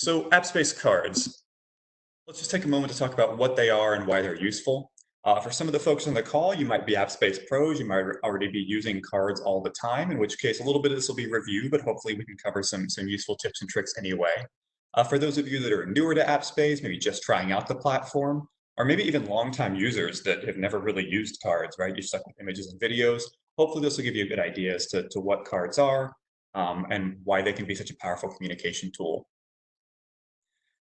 So Appspace cards, let's just take a moment to talk about what they are and why they're useful. For some of the folks on the call, you might be Appspace pros, you might already be using cards all the time, in which case a little bit of this will be review, but hopefully we can cover some useful tips and tricks anyway. For those of you that are newer to Appspace, maybe just trying out the platform, or maybe even longtime users that have never really used cards, right? You're stuck with images and videos. Hopefully this will give you a good idea as to what cards are and why they can be such a powerful communication tool.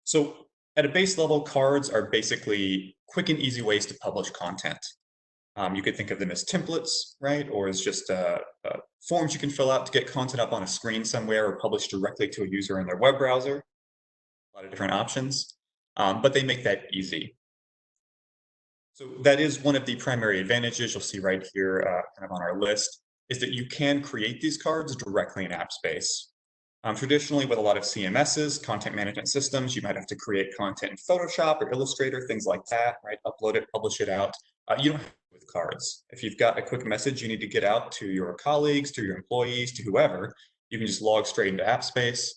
So at a base level, cards are basically quick and easy ways to publish content. You could think of them as templates, right? Or as just forms you can fill out to get content up on a screen somewhere or published directly to a user in their web browser. A lot of different options, but they make that easy. So that is one of the primary advantages you'll see right here kind of on our list, is that you can create these cards directly in Appspace. Traditionally, with a lot of CMSs, content management systems, you might have to create content in Photoshop or Illustrator, things like that, right? Upload it, publish it out. You don't have to with cards. If you've got a quick message you need to get out to your colleagues, to your employees, to whoever, you can just log straight into Appspace,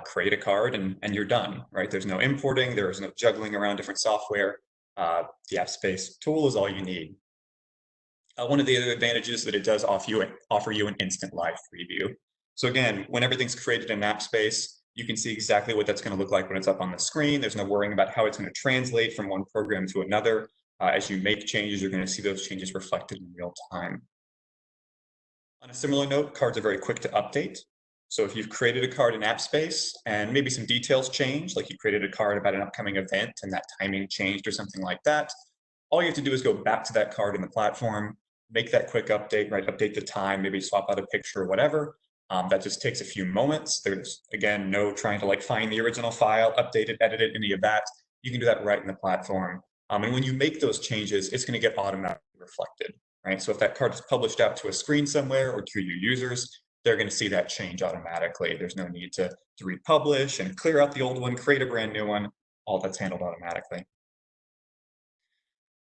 create a card, and you're done, right? There's no importing, there is no juggling around different software. The Appspace tool is all you need. One of the other advantages is that it does offer you an instant live preview. So again, when everything's created in Appspace, you can see exactly what that's going to look like when it's up on the screen. There's no worrying about how it's going to translate from one program to another. As you make changes, you're going to see those changes reflected in real time. On a similar note, cards are very quick to update. So if you've created a card in Appspace and maybe some details changed, like you created a card about an upcoming event and that timing changed or something like that, all you have to do is go back to that card in the platform, make that quick update, right? Update the time, maybe swap out a picture or whatever. That just takes a few moments. There's, again, no trying to like find the original file, update it, edit it, any of that. You can do that right in the platform. And when you make those changes, it's going to get automatically reflected, right? So if that card is published out to a screen somewhere or to your users, they're going to see that change automatically. There's no need to republish and clear out the old one, create a brand new one. All that's handled automatically.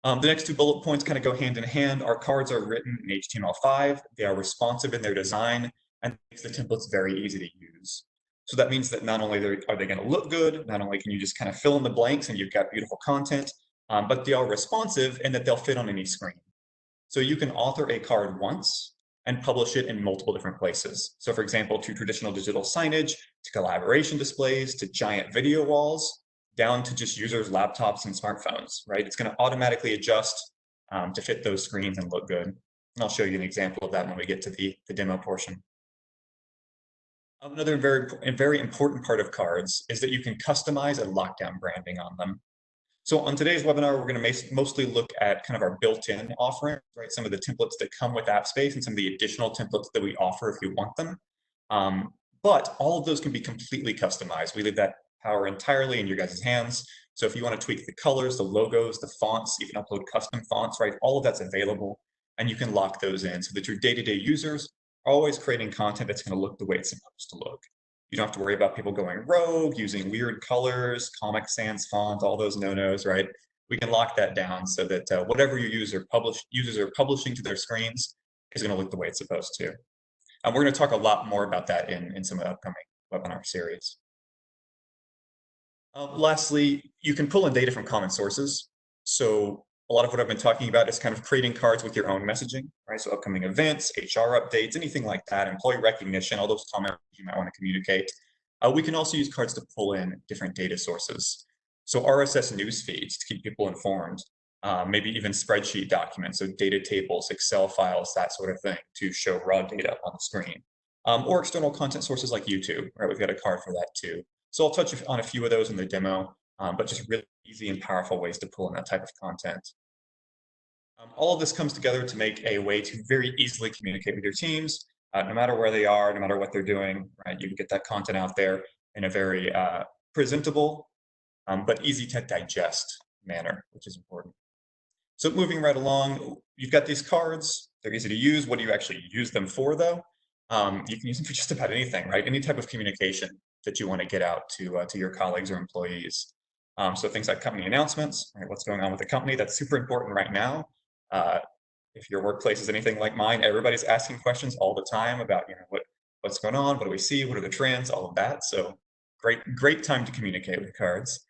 The next two bullet points kind of go hand in hand. Our cards are written in HTML5. They are responsive in their design, and makes the templates very easy to use. So that means that not only are they going to look good, not only can you just kind of fill in the blanks and you've got beautiful content, but they are responsive in that they'll fit on any screen. So you can author a card once and publish it in multiple different places. So for example, to traditional digital signage, to collaboration displays, to giant video walls, down to just users' laptops and smartphones, right? It's going to automatically adjust to fit those screens and look good. And I'll show you an example of that when we get to the demo portion. Another very important part of cards is that you can customize and lock down branding on them. So on today's webinar, we're going to mostly look at kind of our built-in offering, right? Some of the templates that come with Appspace and some of the additional templates that we offer if you want them. But all of those can be completely customized. We leave that power entirely in your guys' hands. So if you want to tweak the colors, the logos, the fonts, you can upload custom fonts, right? All of that's available, and you can lock those in so that your day-to-day users are always creating content that's going to look the way it's supposed to look. You don't have to worry about people going rogue, using weird colors, Comic Sans font, all those no-nos, right? We can lock that down so that whatever your users are publishing to their screens is going to look the way it's supposed to. And we're going to talk a lot more about that in some of the upcoming webinar series. Lastly, you can pull in data from common sources. So a lot of what I've been talking about is kind of creating cards with your own messaging, right? So upcoming events, HR updates, anything like that, employee recognition, all those comments you might want to communicate. We can also use cards to pull in different data sources. So RSS news feeds to keep people informed, maybe even spreadsheet documents, so data tables, Excel files, that sort of thing to show raw data on the screen. Or external content sources like YouTube, right? We've got a card for that too. So I'll touch on a few of those in the demo, but just really easy and powerful ways to pull in that type of content. All of this comes together to make a way to very easily communicate with your teams, no matter where they are, no matter what they're doing, right? You can get that content out there in a very presentable, but easy to digest manner, which is important. So moving right along, you've got these cards. They're easy to use. What do you actually use them for, though? You can use them for just about anything, right? Any type of communication that you want to get out to your colleagues or employees. So things like company announcements, right? What's going on with the company? That's super important right now. If your workplace is anything like mine, everybody's asking questions all the time about, what's going on, what do we see, what are the trends, all of that. So Great time to communicate with cards.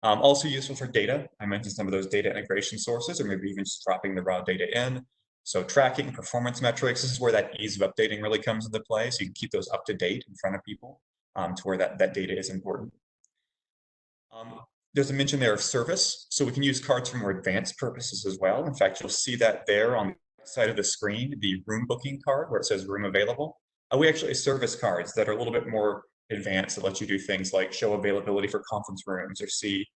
Also useful for data. I mentioned some of those data integration sources, or maybe even just dropping the raw data in. So tracking performance metrics, this is where that ease of updating really comes into play. So you can keep those up to date in front of people to where that data is important. There's a mention there of service. So we can use cards for more advanced purposes as well. In fact, you'll see that there on the side of the screen, the room booking card where it says room available. We actually have service cards that are a little bit more advanced that let you do things like show availability for conference rooms or see,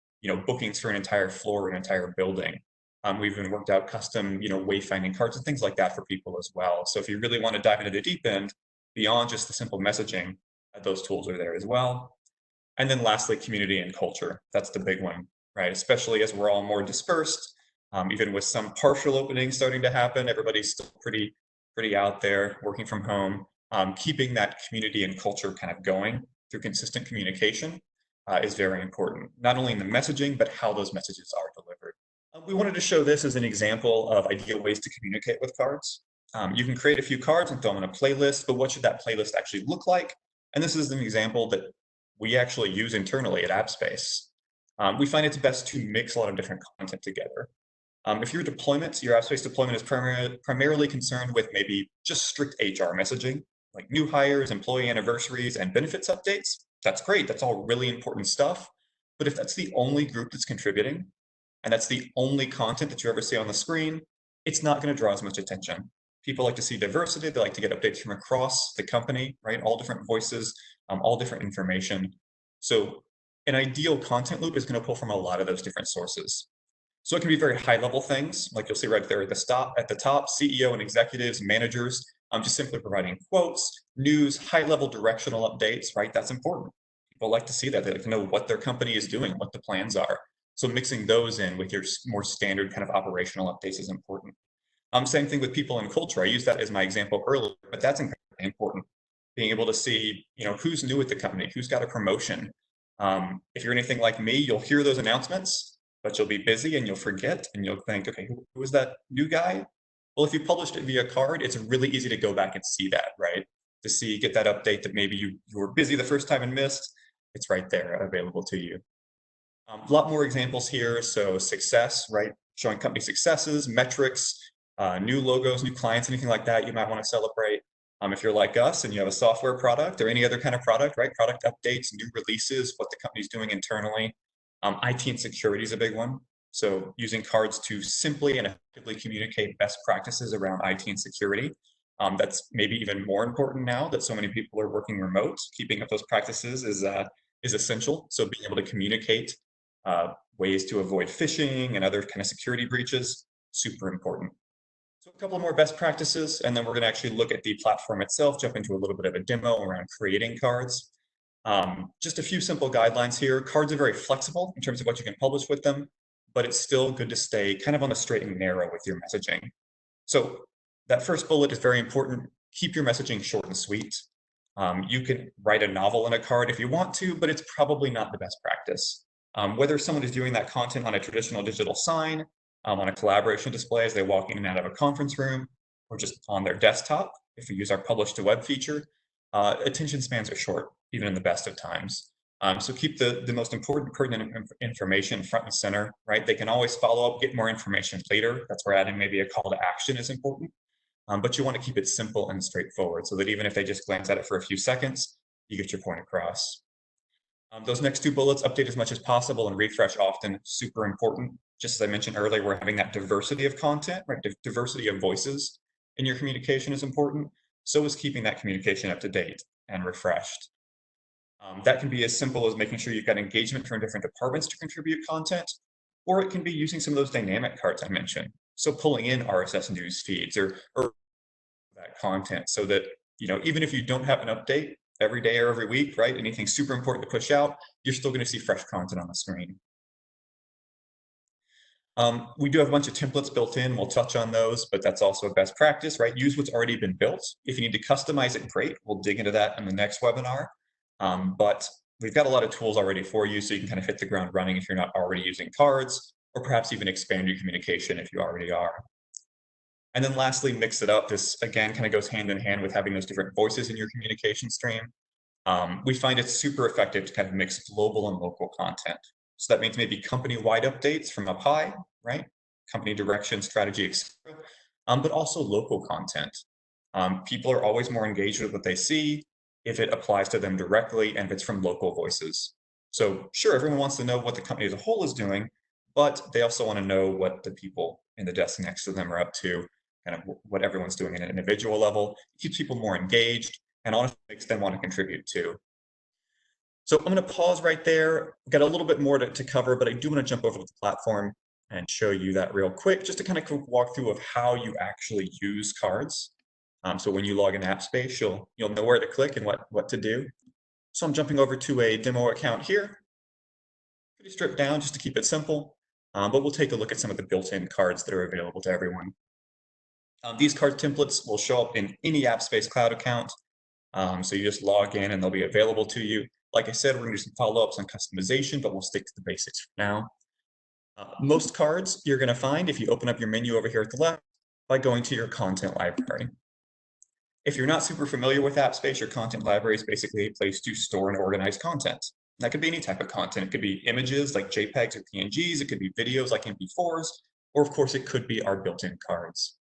bookings for an entire floor or an entire building. We've even worked out custom, wayfinding cards and things like that for people as well. So if you really want to dive into the deep end, beyond just the simple messaging, those tools are there as well. And then lastly, community and culture. That's the big one, right? Especially as we're all more dispersed, even with some partial openings starting to happen, everybody's still pretty out there working from home. Keeping that community and culture kind of going through consistent communication is very important, not only in the messaging, but how those messages are delivered. We wanted to show this as an example of ideal ways to communicate with cards. You can create a few cards and throw them in a playlist, but what should that playlist actually look like? And this is an example that we actually use internally at Appspace. We find it's best to mix a lot of different content together. If your Appspace deployment is primarily concerned with maybe just strict HR messaging, like new hires, employee anniversaries, and benefits updates, that's great. That's all really important stuff. But if that's the only group that's contributing, and that's the only content that you ever see on the screen, it's not going to draw as much attention. People like to see diversity. They like to get updates from across the company, right? All different voices, all different information. So an ideal content loop is going to pull from a lot of those different sources. So it can be very high level things, like you'll see right there at the top, CEO and executives, managers, just simply providing quotes, news, high level directional updates, right? That's important. People like to see that. They like to know what their company is doing, what the plans are. So mixing those in with your more standard kind of operational updates is important. Same thing with people and culture. I used that as my example earlier, but that's incredibly important. Being able to see, who's new at the company, who's got a promotion. If you're anything like me, you'll hear those announcements, but you'll be busy and you'll forget and you'll think, okay, who is that new guy? Well, if you published it via card, it's really easy to go back and see that, right? Get that update that maybe you were busy the first time and missed. It's right there available to you. A lot more examples here. So success, right? Showing company successes, metrics, new logos, new clients, anything like that you might want to celebrate. If you're like us and you have a software product or any other kind of product, right? Product updates, new releases, what the company's doing internally. IT and security is a big one. So using cards to simply and effectively communicate best practices around IT and security. That's maybe even more important now that so many people are working remote. Keeping up those practices is essential. So being able to communicate ways to avoid phishing and other kind of security breaches, super important. So a couple more best practices, and then we're going to actually look at the platform itself, jump into a little bit of a demo around creating cards. Just a few simple guidelines here. Cards are very flexible in terms of what you can publish with them, but it's still good to stay kind of on the straight and narrow with your messaging. So that first bullet is very important. Keep your messaging short and sweet. You can write a novel in a card if you want to, but it's probably not the best practice. Whether someone is doing that content on a traditional digital sign, on a collaboration display as they walk in and out of a conference room, or just on their desktop, if we use our publish to web feature, attention spans are short, even in the best of times. So keep the most important pertinent information front and center, right? They can always follow up, get more information later. That's where adding maybe a call to action is important. But you want to keep it simple and straightforward so that even if they just glance at it for a few seconds, you get your point across. Those next two bullets, update as much as possible and refresh often, super important. Just as I mentioned earlier, we're having that diversity of content, right? Diversity of voices in your communication is important. So is keeping that communication up to date and refreshed. That can be as simple as making sure you've got engagement from different departments to contribute content, or it can be using some of those dynamic cards I mentioned. So pulling in RSS news feeds or that content so that, even if you don't have an update every day or every week, right? Anything super important to push out, you're still going to see fresh content on the screen. We do have a bunch of templates built in. We'll touch on those, but that's also a best practice, right? Use what's already been built. If you need to customize it, great. We'll dig into that in the next webinar. But we've got a lot of tools already for you, so you can kind of hit the ground running if you're not already using cards, or perhaps even expand your communication if you already are. And then lastly, mix it up. This, again, kind of goes hand in hand with having those different voices in your communication stream. We find it's super effective to kind of mix global and local content. So that means maybe company-wide updates from up high, right? Company direction, strategy, etc. But also local content. People are always more engaged with what they see if it applies to them directly and if it's from local voices. So sure, everyone wants to know what the company as a whole is doing, but they also want to know what the people in the desk next to them are up to, kind of what everyone's doing at an individual level. It keeps people more engaged and honestly makes them want to contribute too. So I'm going to pause right there. We've got a little bit more to cover, but I do want to jump over to the platform and show you that real quick, just to kind of quick walkthrough of how you actually use cards. So when you log in Appspace, you'll know where to click and what to do. So I'm jumping over to a demo account here. Pretty stripped down just to keep it simple, but we'll take a look at some of the built-in cards that are available to everyone. These card templates will show up in any Appspace cloud account. So you just log in and they'll be available to you. Like I said, we're going to do some follow-ups on customization, but we'll stick to the basics for now. Most cards you're going to find if you open up your menu over here at the left by going to your content library. If you're not super familiar with Appspace, your content library is basically a place to store and organize content. That could be any type of content. It could be images like JPEGs or PNGs. It could be videos like MP4s, or of course, it could be our built-in cards.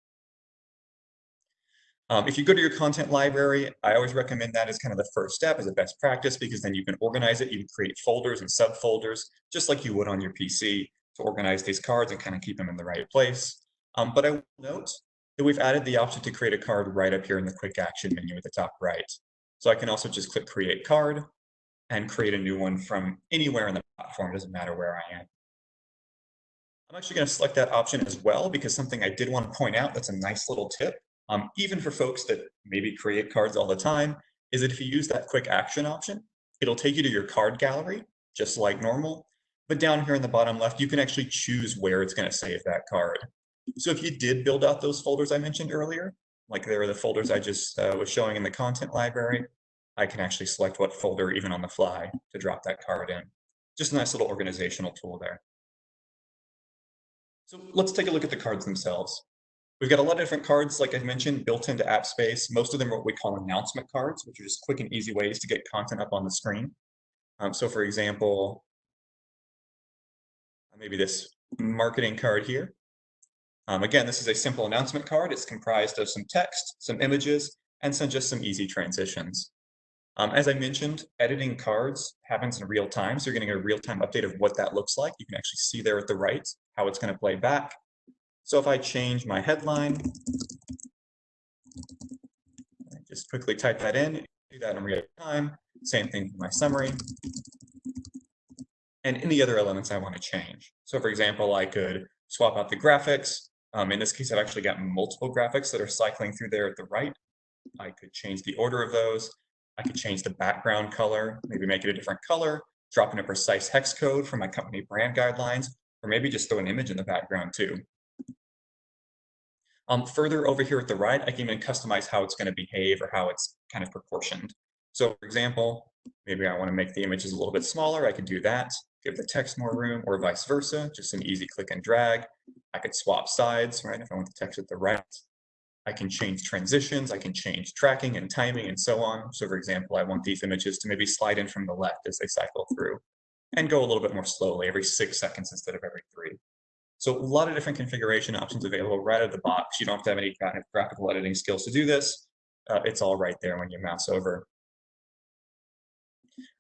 If you go to your content library, I always recommend that as kind of the first step, as a best practice, because then you can organize it. You can create folders and subfolders, just like you would on your PC, to organize these cards and kind of keep them in the right place. But I will note that we've added the option to create a card right up here in the quick action menu at the top right. So I can also just click create card and create a new one from anywhere in the platform. It doesn't matter where I am. I'm actually going to select that option as well, because something I did want to point out that's a nice little tip, even for folks that maybe create cards all the time, is that if you use that quick action option, it'll take you to your card gallery, just like normal. But down here in the bottom left, you can actually choose where it's going to save that card. So if you did build out those folders I mentioned earlier, like there are the folders I just was showing in the content library, I can actually select what folder even on the fly to drop that card in. Just a nice little organizational tool there. So let's take a look at the cards themselves. We've got a lot of different cards, like I mentioned, built into Appspace. Most of them are what we call announcement cards, which are just quick and easy ways to get content up on the screen. So for example, maybe this marketing card here. Again, this is a simple announcement card. It's comprised of some text, some images, and just some easy transitions. As I mentioned, editing cards happens in real time, so you're getting a real-time update of what that looks like. You can actually see there at the right how it's going to play back. So if I change my headline, just quickly type that in, do that in real time. Same thing for my summary, and any other elements I want to change. So for example, I could swap out the graphics. In this case, I've actually got multiple graphics that are cycling through there at the right. I could change the order of those. I could change the background color, maybe make it a different color, drop in a precise hex code for my company brand guidelines, or maybe just throw an image in the background too. Further over here at the right, I can even customize how it's going to behave or how it's kind of proportioned. So for example, maybe I want to make the images a little bit smaller. I could do that, give the text more room, or vice versa, just an easy click and drag. I could swap sides, right, if I want the text at the right. I can change transitions, I can change tracking and timing and so on. So for example, I want these images to maybe slide in from the left as they cycle through and go a little bit more slowly, every 6 seconds instead of every 3. So a lot of different configuration options available right out of the box. You don't have to have any kind of graphical editing skills to do this. It's all right there when you mouse over.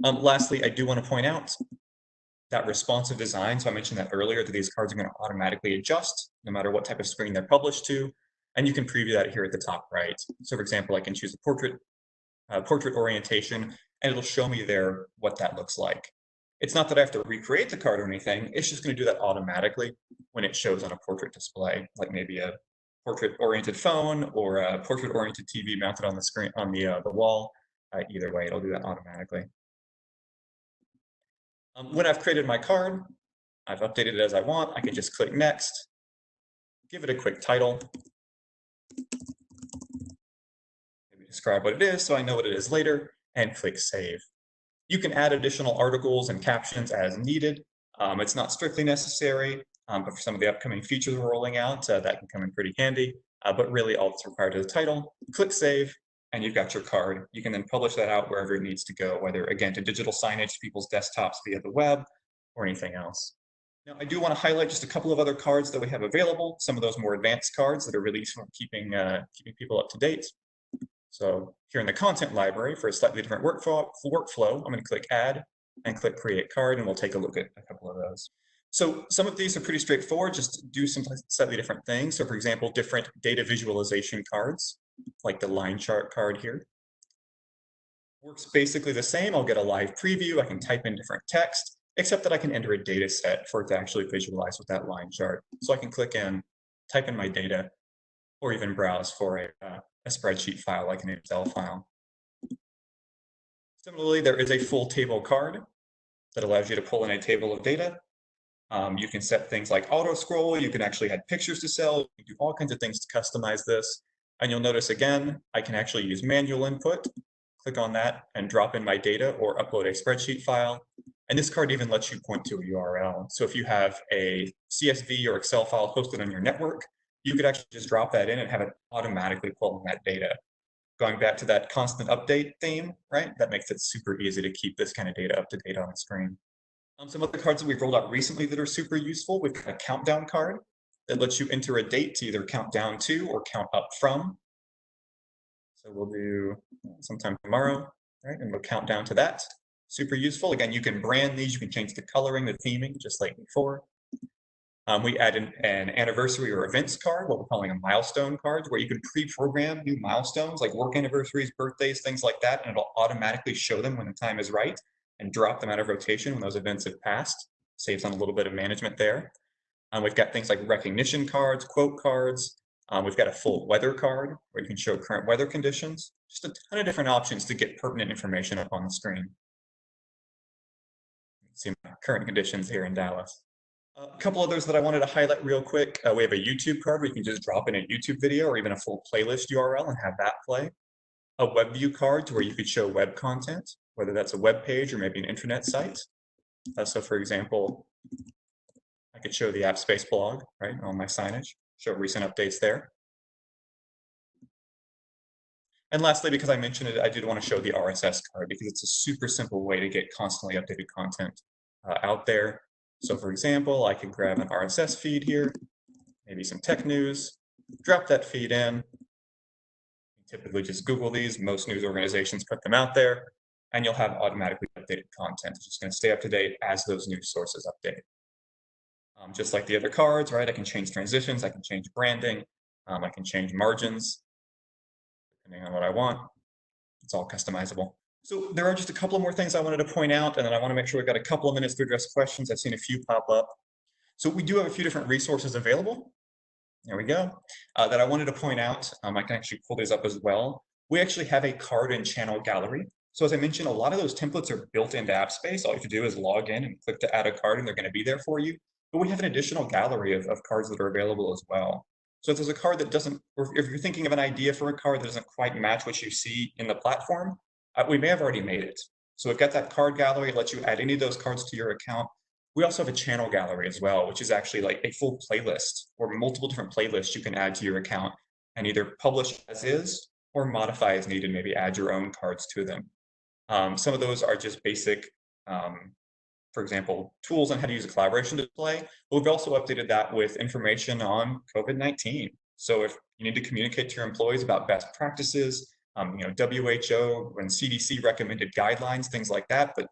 Lastly, I do want to point out that responsive design. So I mentioned that earlier, that these cards are going to automatically adjust no matter what type of screen they're published to. And you can preview that here at the top right. So for example, I can choose a portrait orientation, and it'll show me there what that looks like. It's not that I have to recreate the card or anything. It's just going to do that automatically when it shows on a portrait display, like maybe a portrait-oriented phone or a portrait-oriented TV mounted on the screen on the wall. Either way, it'll do that automatically. When I've created my card, I've updated it as I want. I can just click next, give it a quick title, maybe describe what it is so I know what it is later, and click save. You can add additional articles and captions as needed. It's not strictly necessary, but for some of the upcoming features we're rolling out, that can come in pretty handy. But really all that's required is the title, click save, and you've got your card. You can then publish that out wherever it needs to go, whether, again, to digital signage to people's desktops via the web or anything else. Now, I do want to highlight just a couple of other cards that we have available, some of those more advanced cards that are really useful for keeping people up to date. So here in the content library, for a slightly different workflow, I'm going to click Add and click Create Card, and we'll take a look at a couple of those. So some of these are pretty straightforward, just do some slightly different things. So for example, different data visualization cards, like the line chart card here. Works basically the same. I'll get a live preview. I can type in different text, except that I can enter a data set for it to actually visualize with that line chart. So I can click in, type in my data, or even browse for a spreadsheet file like an Excel file. Similarly, there is a full table card that allows you to pull in a table of data. You can set things like auto scroll. You can actually add pictures to cell. You can do all kinds of things to customize this. And you'll notice again, I can actually use manual input. Click on that and drop in my data or upload a spreadsheet file. And this card even lets you point to a URL. So if you have a CSV or Excel file hosted on your network, you could actually just drop that in and have it automatically pull in that data. Going back to that constant update theme, right? That makes it super easy to keep this kind of data up to date on the screen. Some other cards that we've rolled out recently that are super useful, we've got a countdown card that lets you enter a date to either count down to or count up from. So we'll do sometime tomorrow, right? And we'll count down to that. Super useful. Again, you can brand these, you can change the coloring, the theming, just like before. We add an anniversary or events card, what we're calling a milestone card, where you can pre-program new milestones like work anniversaries, birthdays, things like that, and it'll automatically show them when the time is right and drop them out of rotation when those events have passed. Saves on a little bit of management there. We've got things like recognition cards, quote cards. We've got a full weather card where you can show current weather conditions. Just a ton of different options to get pertinent information up on the screen. See my current conditions here in Dallas. A couple others that I wanted to highlight real quick. We have a YouTube card where you can just drop in a YouTube video or even a full playlist URL and have that play. A web view card to where you could show web content, whether that's a web page or maybe an intranet site. So for example, I could show the Appspace blog, right, on my signage, show recent updates there. And lastly, because I mentioned it, I did want to show the RSS card because it's a super simple way to get constantly updated content out there. So for example, I could grab an RSS feed here, maybe some tech news, drop that feed in. Typically just Google these, most news organizations put them out there, and you'll have automatically updated content. It's just going to stay up to date as those news sources update. Just like the other cards, right? I can change transitions, I can change branding, I can change margins, depending on what I want. It's all customizable. So there are just a couple more things I wanted to point out, and then I want to make sure we've got a couple of minutes to address questions. I've seen a few pop up. So we do have a few different resources available. There we go. That I wanted to point out. I can actually pull these up as well. We actually have a card and channel gallery. So as I mentioned, a lot of those templates are built into Appspace. All you have to do is log in and click to add a card, and they're going to be there for you. But we have an additional gallery of cards that are available as well. So if there's a card that doesn't, or if you're thinking of an idea for a card that doesn't quite match what you see in the platform, we may have already made it. So we've got that card gallery, it lets you add any of those cards to your account. We also have a channel gallery as well, which is actually like a full playlist or multiple different playlists you can add to your account and either publish as is or modify as needed, maybe add your own cards to them. Some of those are just basic, for example, tools on how to use a collaboration display. But we've also updated that with information on COVID-19. So if you need to communicate to your employees about best practices, WHO and CDC recommended guidelines, things like that, but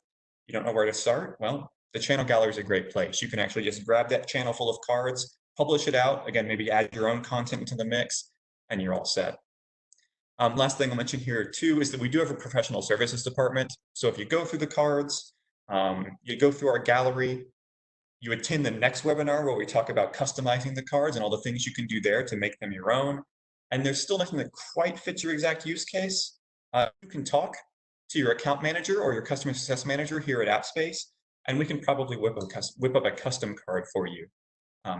you don't know where to start, well, the channel gallery is a great place. You can actually just grab that channel full of cards, publish it out, again, maybe add your own content into the mix, and you're all set. Last thing I'll mention here too is that we do have a professional services department. So if you go through the cards, you go through our gallery, you attend the next webinar where we talk about customizing the cards and all the things you can do there to make them your own. And there's still nothing that quite fits your exact use case. You can talk to your account manager or your customer success manager here at Appspace, and we can probably whip up a custom card for you.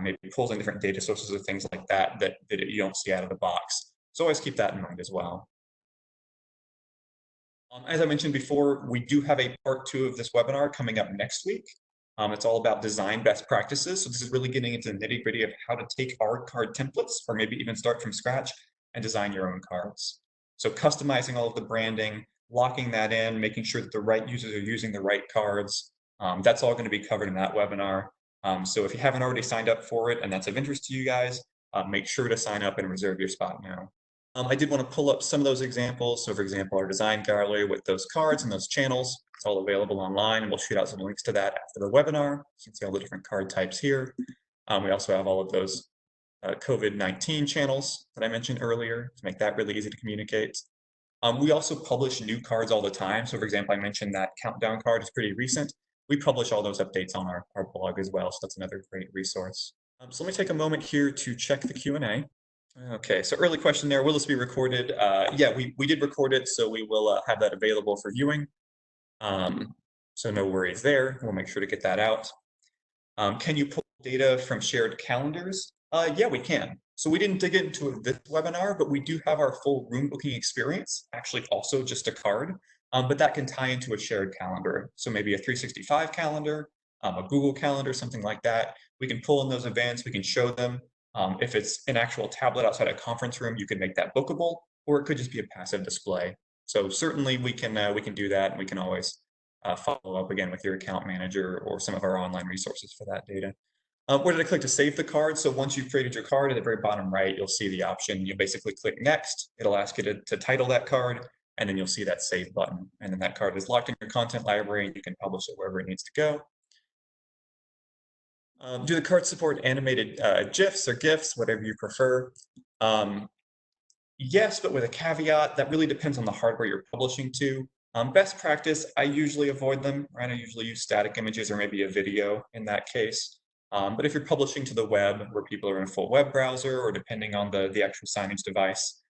Maybe pulls in different data sources or things like that that you don't see out of the box. So always keep that in mind as well. As I mentioned before, we do have a part 2 of this webinar coming up next week. It's all about design best practices. So this is really getting into the nitty-gritty of how to take our card templates, or maybe even start from scratch and design your own cards. So customizing all of the branding, locking that in, making sure that the right users are using the right cards. That's all going to be covered in that webinar. So if you haven't already signed up for it and that's of interest to you guys, make sure to sign up and reserve your spot now. I did want to pull up some of those examples. So for example, our design gallery with those cards and those channels, it's all available online, and we'll shoot out some links to that after the webinar. You can see all the different card types here. We also have all of those COVID-19 channels that I mentioned earlier to make that really easy to communicate. We also publish new cards all the time. So for example, I mentioned that countdown card is pretty recent. We publish all those updates on our blog as well. So that's another great resource. So let me take a moment here to check the Q&A. Okay, so early question there, will this be recorded? Yeah, we did record it, so we will have that available for viewing. So no worries there. We'll make sure to get that out. Can you pull data from shared calendars? Yeah, we can. So we didn't dig into this webinar, but we do have our full room booking experience, actually also just a card, but that can tie into a shared calendar. So maybe a 365 calendar, a Google Calendar, something like that. We can pull in those events, we can show them. If it's an actual tablet outside a conference room, you can make that bookable, or it could just be a passive display. So certainly we can do that, and we can always follow up again with your account manager or some of our online resources for that data. Where did I click to save the card? So once you've created your card, at the very bottom right, you'll see the option. You basically click next. It'll ask you to title that card, and then you'll see that save button. And then that card is locked in your content library, and you can publish it wherever it needs to go. Do the cards support animated GIFs or GIFs, whatever you prefer? Yes, but with a caveat, that really depends on the hardware you're publishing to. Best practice, I usually avoid them, right? I usually use static images or maybe a video in that case. But if you're publishing to the web where people are in a full web browser, or depending on the actual signage device,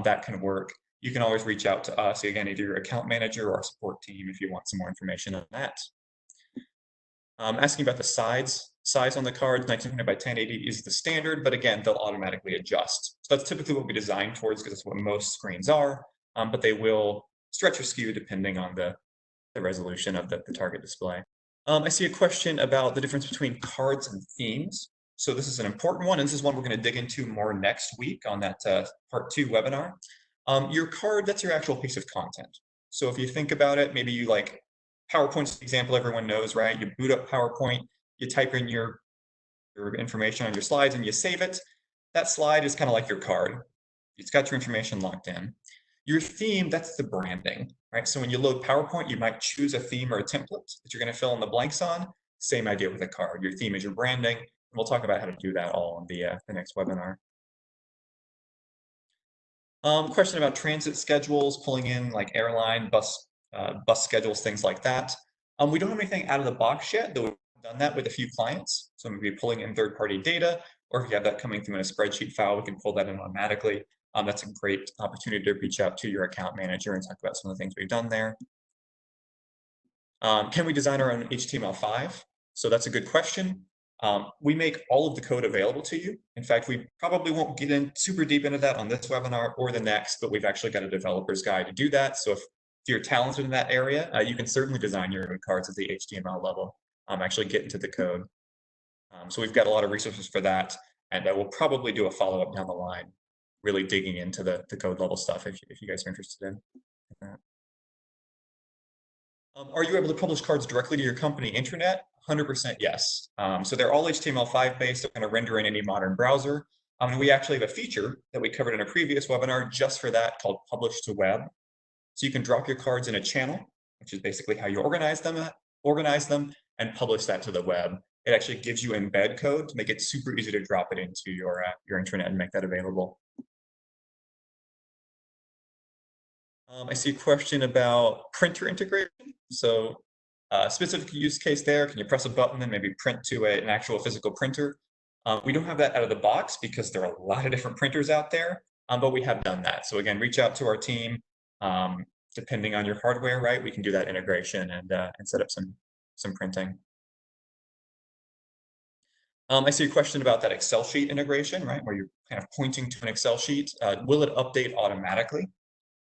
that can work. You can always reach out to us, again, either your account manager or our support team if you want some more information on that. Asking about the size on the cards, 1920 by 1080 is the standard, but again, they'll automatically adjust. So that's typically what we design towards because that's what most screens are, but they will stretch or skew depending on the resolution of the target display. I see a question about the difference between cards and themes. So this is an important one, and this is one we're going to dig into more next week on that part 2 webinar. Your card, that's your actual piece of content. So if you think about it, maybe you like PowerPoint's the example everyone knows, right? You boot up PowerPoint, you type in your information on your slides, and you save it. That slide is kind of like your card. It's got your information locked in. Your theme, that's the branding, right? So when you load PowerPoint, you might choose a theme or a template that you're going to fill in the blanks on. Same idea with a card. Your theme is your branding. And we'll talk about how to do that all in the next webinar. Question about transit schedules, pulling in like airline, bus schedules, things like that. We don't have anything out of the box yet, though we've done that with a few clients. So maybe pulling in third-party data, or if you have that coming through in a spreadsheet file, we can pull that in automatically. That's a great opportunity to reach out to your account manager and talk about some of the things we've done there. Can we design our own HTML5? So that's a good question. We make all of the code available to you. In fact, we probably won't get in super deep into that on this webinar or the next, but we've actually got a developer's guide to do that. So if you're talented in that area, you can certainly design your own cards at the HTML level, actually get into the code. So we've got a lot of resources for that, and we'll probably do a follow-up down the line, really digging into the code level stuff if you guys are interested in that. Are you able to publish cards directly to your company intranet? 100% yes. So they're all HTML5 based. They're going to render in any modern browser. And we actually have a feature that we covered in a previous webinar just for that called Publish to Web. So you can drop your cards in a channel, which is basically how you organize them, and publish that to the web. It actually gives you embed code to make it super easy to drop it into your intranet and make that available. I see a question about printer integration. So specific use case there, can you press a button and maybe print to an actual physical printer? We don't have that out of the box because there are a lot of different printers out there, but we have done that. So again, reach out to our team. Depending on your hardware, right, we can do that integration and set up some printing. I see a question about that Excel sheet integration, right, where you're kind of pointing to an Excel sheet. Will it update automatically?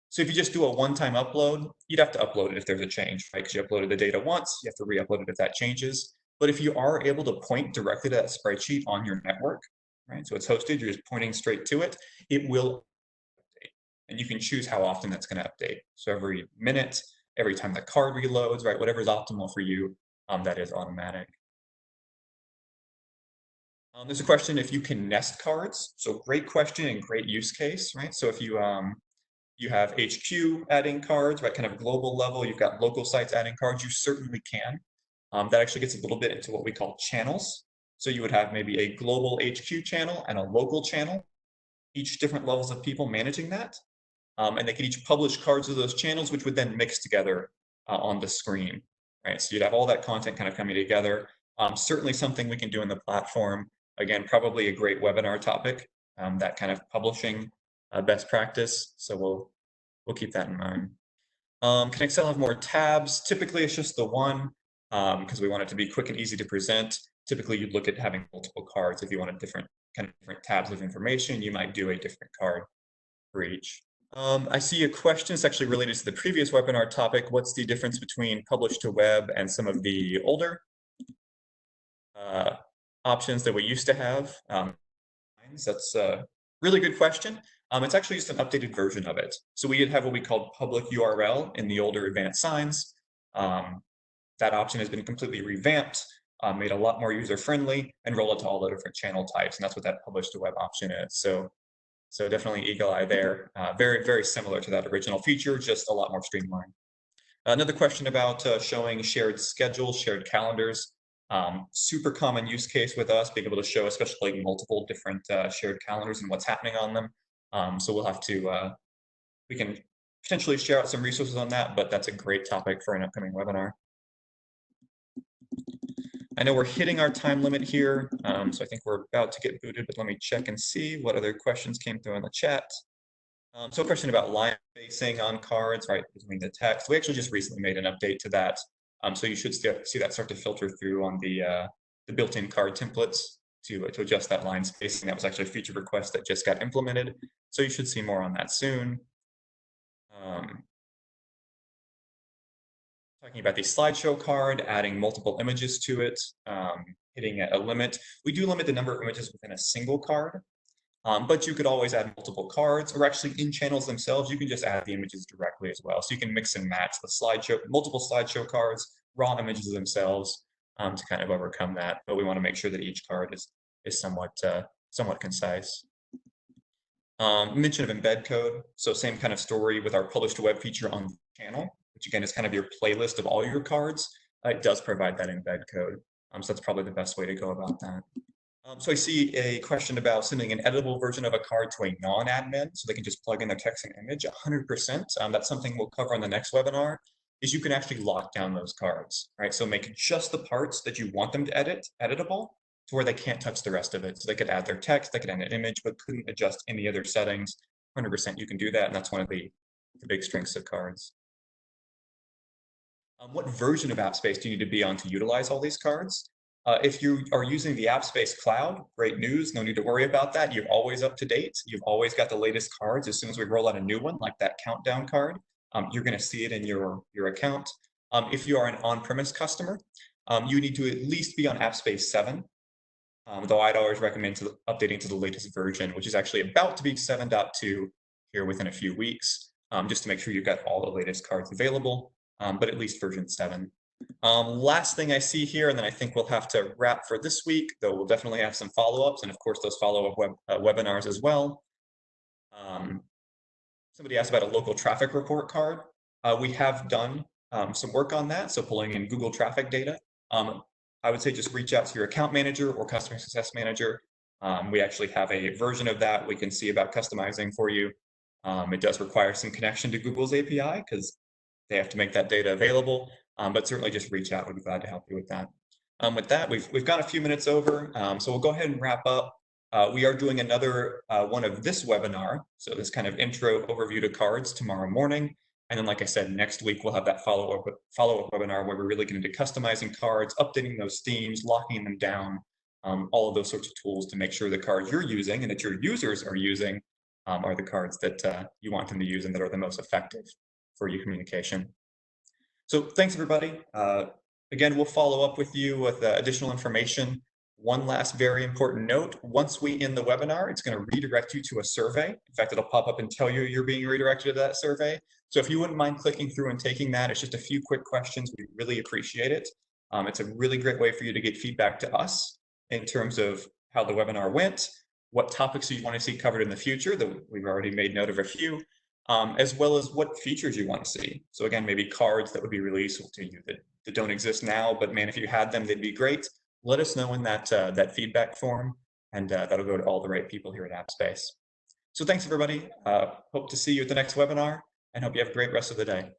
So if you just do a one-time upload, you'd have to upload it if there's a change, right? Because you uploaded the data once, you have to re-upload it if that changes. But if you are able to point directly to that spreadsheet on your network, right? So it's hosted, you're just pointing straight to it, it will update. and you can choose how often that's going to update. So every minute, every time the card reloads, right? Whatever is optimal for you, that is automatic. There's a question if you can nest cards. So great question and great use case, right? So if you have HQ adding cards, right? Kind of global level, you've got local sites adding cards, you certainly can. That actually gets a little bit into what we call channels. So you would have maybe a global HQ channel and a local channel, each different levels of people managing that. And they could each publish cards to those channels, which would then mix together on the screen, right? So you'd have all that content kind of coming together. Certainly something we can do in the platform. Again, probably a great webinar topic, that kind of publishing best practice. So we'll keep that in mind. Can Excel have more tabs? Typically, it's just the one because we want it to be quick and easy to present. Typically, you'd look at having multiple cards. If you wanted different tabs of information, you might do a different card for each. I see a question. It's actually related to the previous webinar topic. What's the difference between publish to web and some of the older options that we used to have? That's a really good question. It's actually just an updated version of it. So we have what we called public URL in the older advanced signs. That option has been completely revamped, made a lot more user-friendly, and rolled out to all the different channel types. And that's what that publish to web option is. So definitely eagle eye there. Very, very similar to that original feature, just a lot more streamlined. Another question about showing shared schedules, shared calendars. Super common use case with us, being able to show especially like multiple different shared calendars and what's happening on them. So we'll have to, we can potentially share out some resources on that, but that's a great topic for an upcoming webinar. I know we're hitting our time limit here, so I think we're about to get booted, but let me check and see what other questions came through in the chat. So a question about line spacing on cards, right, between the text. We actually just recently made an update to that. So you should see that start to filter through on the built-in card templates to adjust that line spacing. That was actually a feature request that just got implemented. So you should see more on that soon. Talking about the slideshow card, adding multiple images to it, hitting a limit. We do limit the number of images within a single card, but you could always add multiple cards, or actually in channels themselves, you can just add the images directly as well. So you can mix and match the slideshow, multiple slideshow cards, raw images themselves to kind of overcome that. But we want to make sure that each card is somewhat concise. Mention of embed code. So same kind of story with our publish to web feature on the channel, which again is kind of your playlist of all your cards. It does provide that embed code. So that's probably the best way to go about that. So I see a question about sending an editable version of a card to a non-admin so they can just plug in their text and image 100%. That's something we'll cover on the next webinar, is you can actually lock down those cards, right? So make just the parts that you want them to edit editable to where they can't touch the rest of it. So they could add their text, they could add an image, but couldn't adjust any other settings. 100% you can do that, and that's one of the big strengths of cards. What version of Appspace do you need to be on to utilize all these cards? If you are using the Appspace cloud, great news, no need to worry about that. You're always up to date. You've always got the latest cards. As soon as we roll out a new one, like that countdown card, you're going to see it in your account. If you are an on-premise customer, you need to at least be on Appspace 7. Though I'd always recommend updating to the latest version, which is actually about to be 7.2 here within a few weeks, just to make sure you've got all the latest cards available, but at least version 7. Last thing I see here, and then I think we'll have to wrap for this week, though we'll definitely have some follow-ups, and of course those follow-up webinars as well. Somebody asked about a local traffic report card. We have done some work on that, so pulling in Google traffic data. I would say just reach out to your account manager or customer success manager. We actually have a version of that we can see about customizing for you. It does require some connection to Google's API because they have to make that data available, but certainly just reach out. We'd be glad to help you with that. With that, we've got a few minutes over, so we'll go ahead and wrap up. We are doing another one of this webinar, so this kind of intro overview to cards tomorrow morning. And then, like I said, next week we'll have that follow-up webinar where we're really getting into customizing cards, updating those themes, locking them down, all of those sorts of tools to make sure the cards you're using and that your users are using are the cards that you want them to use and that are the most effective for your communication. So thanks, everybody. Again, we'll follow up with you with additional information One last very important note, once we end the webinar, it's going to redirect you to a survey. In fact, it'll pop up and tell you you're being redirected to that survey. So if you wouldn't mind clicking through and taking that, it's just a few quick questions. We really appreciate it. It's a really great way for you to get feedback to us in terms of how the webinar went, what topics you want to see covered in the future, that we've already made note of a few, as well as what features you want to see. So again, maybe cards that would be really useful to you that don't exist now, but man, if you had them, they'd be great. Let us know in that feedback form, and that'll go to all the right people here at Appspace. So thanks, everybody. Hope to see you at the next webinar, and hope you have a great rest of the day.